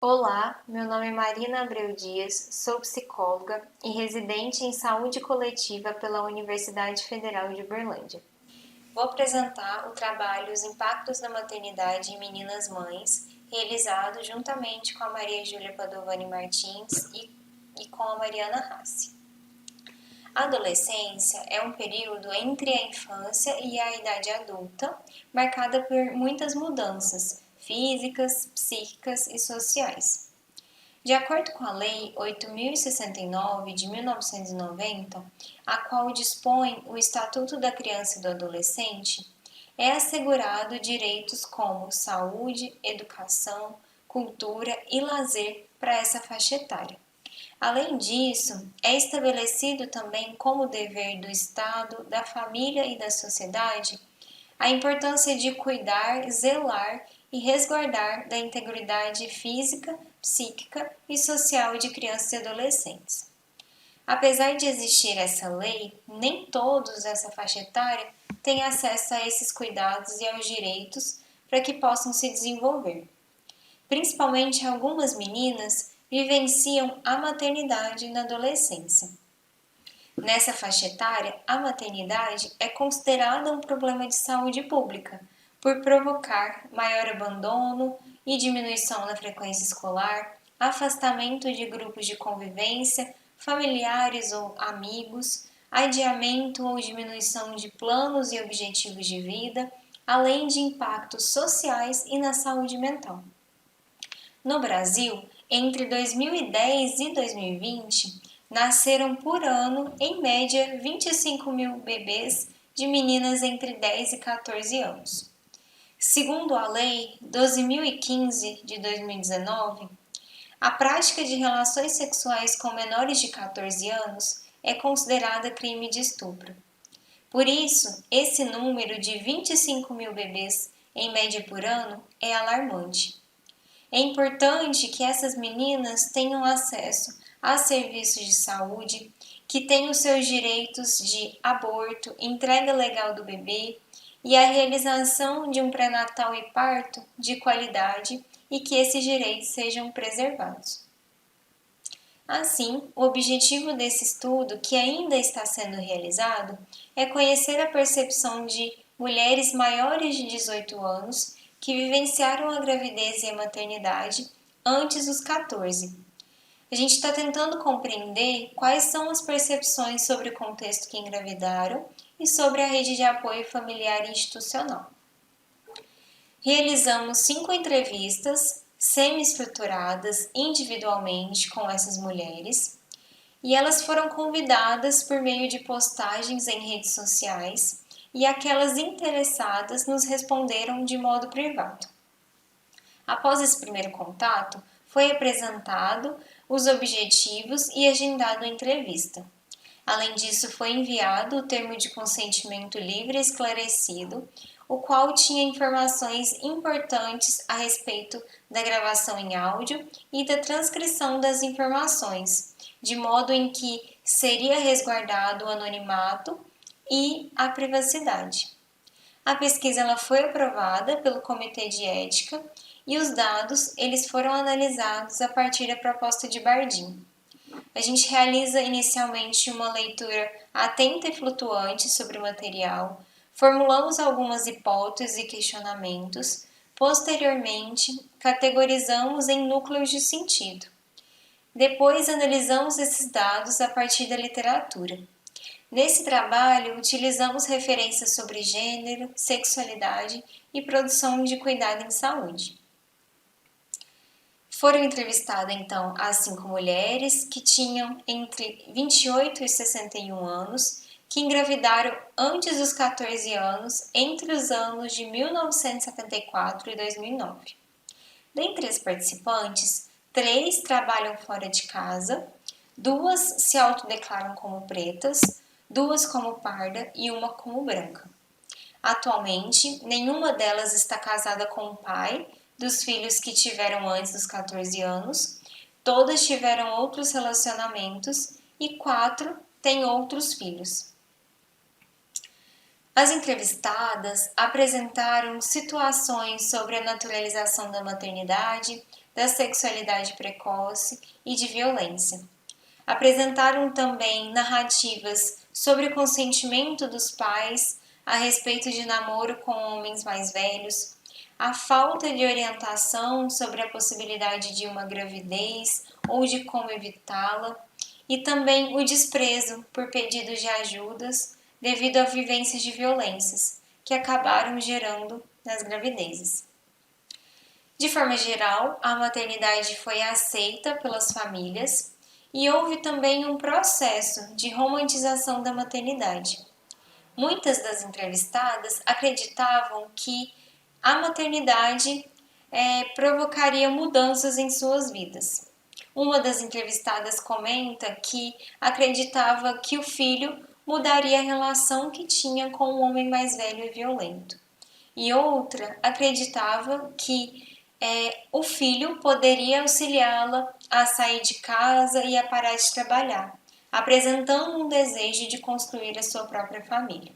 Olá, meu nome é Marina Abreu Dias, sou psicóloga e residente em saúde coletiva pela Universidade Federal de Uberlândia. Vou apresentar o trabalho Os Impactos da Maternidade em Meninas Mães, realizado juntamente com a Maria Júlia Padovani Martins e com a Mariana Rassi. A adolescência é um período entre a infância e a idade adulta, marcada por muitas mudanças físicas, psíquicas e sociais. De acordo com a Lei 8.069 de 1990, a qual dispõe o Estatuto da Criança e do Adolescente, é assegurado direitos como saúde, educação, cultura e lazer para essa faixa etária. Além disso, é estabelecido também como dever do Estado, da família e da sociedade a importância de cuidar, zelar e resguardar da integridade física, psíquica e social de crianças e adolescentes. Apesar de existir essa lei, nem todos dessa faixa etária têm acesso a esses cuidados e aos direitos para que possam se desenvolver. Principalmente algumas meninas vivenciam a maternidade na adolescência. Nessa faixa etária, a maternidade é considerada um problema de saúde pública, por provocar maior abandono e diminuição na frequência escolar, afastamento de grupos de convivência, familiares ou amigos, adiamento ou diminuição de planos e objetivos de vida, além de impactos sociais e na saúde mental. No Brasil, entre 2010 e 2020, nasceram por ano, em média, 25 mil bebês de meninas entre 10 e 14 anos. Segundo a Lei 12.015 de 2019, a prática de relações sexuais com menores de 14 anos é considerada crime de estupro. Por isso, esse número de 25 mil bebês em média por ano é alarmante. É importante que essas meninas tenham acesso a serviços de saúde, que tenham seus direitos de aborto, entrega legal do bebê e a realização de um pré-natal e parto de qualidade e que esses direitos sejam preservados. Assim, o objetivo desse estudo, que ainda está sendo realizado, é conhecer a percepção de mulheres maiores de 18 anos que vivenciaram a gravidez e a maternidade antes dos 14. A gente está tentando compreender quais são as percepções sobre o contexto que engravidaram e sobre a rede de apoio familiar e institucional. Realizamos 5 entrevistas semi-estruturadas individualmente com essas mulheres e elas foram convidadas por meio de postagens em redes sociais e aquelas interessadas nos responderam de modo privado. Após esse primeiro contato, foi apresentado os objetivos e agendado a entrevista. Além disso, foi enviado o termo de consentimento livre e esclarecido, o qual tinha informações importantes a respeito da gravação em áudio e da transcrição das informações, de modo em que seria resguardado o anonimato e a privacidade. A pesquisa ela foi aprovada pelo Comitê de Ética e os dados eles foram analisados a partir da proposta de Bardim. A gente realiza inicialmente uma leitura atenta e flutuante sobre o material, formulamos algumas hipóteses e questionamentos, posteriormente categorizamos em núcleos de sentido. Depois analisamos esses dados a partir da literatura. Nesse trabalho, utilizamos referências sobre gênero, sexualidade e produção de cuidado em saúde. Foram entrevistadas, então, as 5 mulheres que tinham entre 28 e 61 anos, que engravidaram antes dos 14 anos, entre os anos de 1974 e 2009. Dentre as participantes, 3 trabalham fora de casa, 2 se autodeclaram como pretas, 2 como parda e 1 como branca. Atualmente, nenhuma delas está casada com o pai dos filhos que tiveram antes dos 14 anos, todas tiveram outros relacionamentos e 4 têm outros filhos. As entrevistadas apresentaram situações sobre a naturalização da maternidade, da sexualidade precoce e de violência. Apresentaram também narrativas sobre o consentimento dos pais a respeito de namoro com homens mais velhos, a falta de orientação sobre a possibilidade de uma gravidez ou de como evitá-la, e também o desprezo por pedidos de ajudas devido a vivências de violências que acabaram gerando nas gravidezes. De forma geral, a maternidade foi aceita pelas famílias e houve também um processo de romantização da maternidade. Muitas das entrevistadas acreditavam que a maternidade provocaria mudanças em suas vidas. Uma das entrevistadas comenta que acreditava que o filho mudaria a relação que tinha com um homem mais velho e violento. E outra acreditava que o filho poderia auxiliá-la a sair de casa e a parar de trabalhar, apresentando um desejo de construir a sua própria família.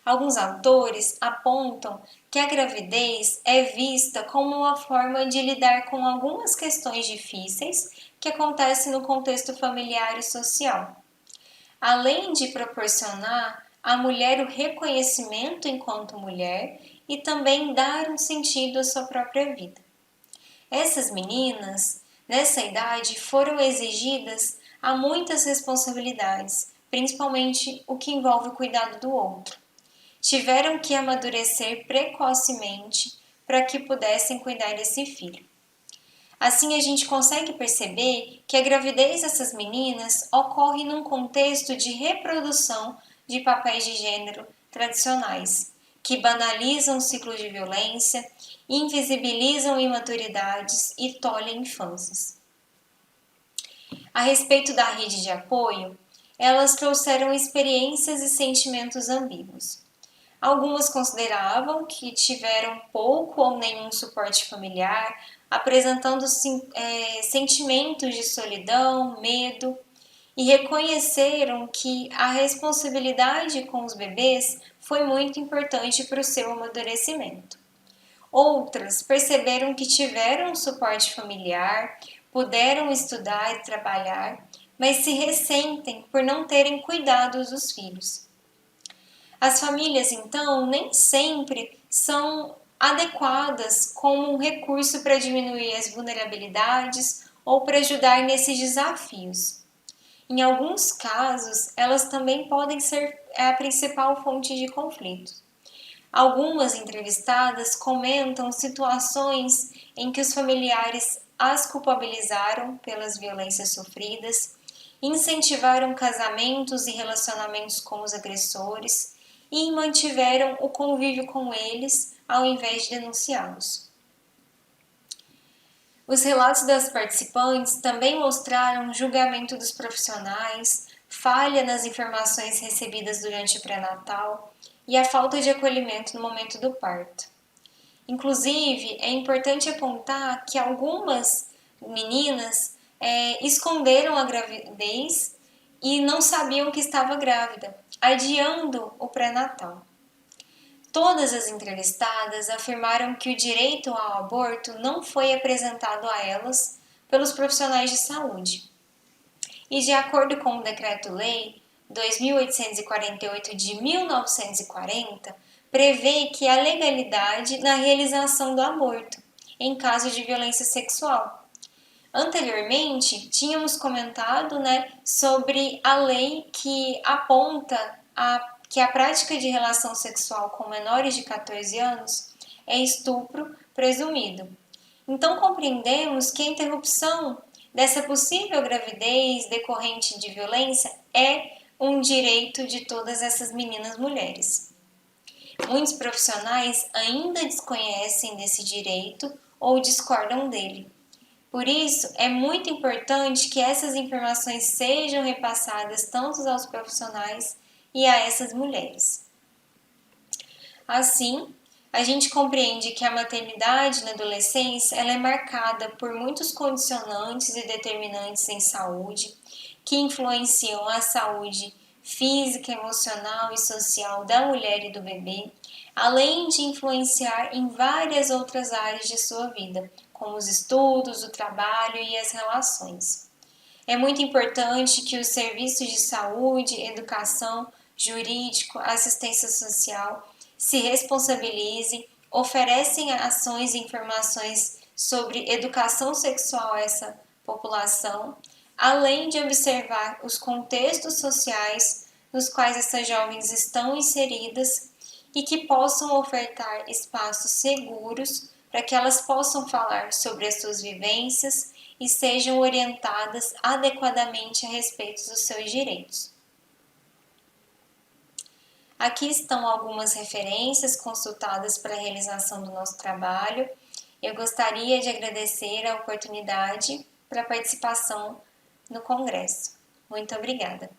Alguns autores apontam que a gravidez é vista como uma forma de lidar com algumas questões difíceis que acontecem no contexto familiar e social, além de proporcionar à mulher o reconhecimento enquanto mulher e também dar um sentido à sua própria vida. Essas meninas, nessa idade, foram exigidas a muitas responsabilidades, principalmente o que envolve o cuidado do outro. Tiveram que amadurecer precocemente para que pudessem cuidar desse filho. Assim, a gente consegue perceber que a gravidez dessas meninas ocorre num contexto de reprodução de papéis de gênero tradicionais, que banalizam o ciclo de violência, invisibilizam imaturidades e tolhem infâncias. A respeito da rede de apoio, elas trouxeram experiências e sentimentos ambíguos. Algumas consideravam que tiveram pouco ou nenhum suporte familiar, apresentando sentimentos de solidão, medo, e reconheceram que a responsabilidade com os bebês foi muito importante para o seu amadurecimento. Outras perceberam que tiveram suporte familiar, puderam estudar e trabalhar, mas se ressentem por não terem cuidado dos filhos. As famílias, então, nem sempre são adequadas como um recurso para diminuir as vulnerabilidades ou para ajudar nesses desafios. Em alguns casos, elas também podem ser a principal fonte de conflitos. Algumas entrevistadas comentam situações em que os familiares as culpabilizaram pelas violências sofridas, incentivaram casamentos e relacionamentos com os agressores e mantiveram o convívio com eles ao invés de denunciá-los. Os relatos das participantes também mostraram julgamento dos profissionais, falha nas informações recebidas durante o pré-natal e a falta de acolhimento no momento do parto. Inclusive, é importante apontar que algumas meninas esconderam a gravidez e não sabiam que estava grávida, adiando o pré-natal. Todas as entrevistadas afirmaram que o direito ao aborto não foi apresentado a elas pelos profissionais de saúde. E de acordo com o Decreto-Lei 2848 de 1940, prevê que há legalidade na realização do aborto, em caso de violência sexual. Anteriormente, tínhamos comentado sobre a lei que aponta que a prática de relação sexual com menores de 14 anos é estupro presumido. Então, compreendemos que a interrupção dessa possível gravidez decorrente de violência é um direito de todas essas meninas mulheres. Muitos profissionais ainda desconhecem desse direito ou discordam dele. Por isso, é muito importante que essas informações sejam repassadas tanto aos profissionais e a essas mulheres. Assim, a gente compreende que a maternidade na adolescência ela é marcada por muitos condicionantes e determinantes em saúde, que influenciam a saúde física, emocional e social da mulher e do bebê, além de influenciar em várias outras áreas de sua vida, como os estudos, o trabalho e as relações. É muito importante que os serviços de saúde, educação, jurídico, assistência social se responsabilizem, oferecem ações e informações sobre educação sexual a essa população, além de observar os contextos sociais nos quais essas jovens estão inseridas e que possam ofertar espaços seguros para que elas possam falar sobre as suas vivências e sejam orientadas adequadamente a respeito dos seus direitos. Aqui estão algumas referências consultadas para a realização do nosso trabalho. Eu gostaria de agradecer a oportunidade para a participação no Congresso. Muito obrigada.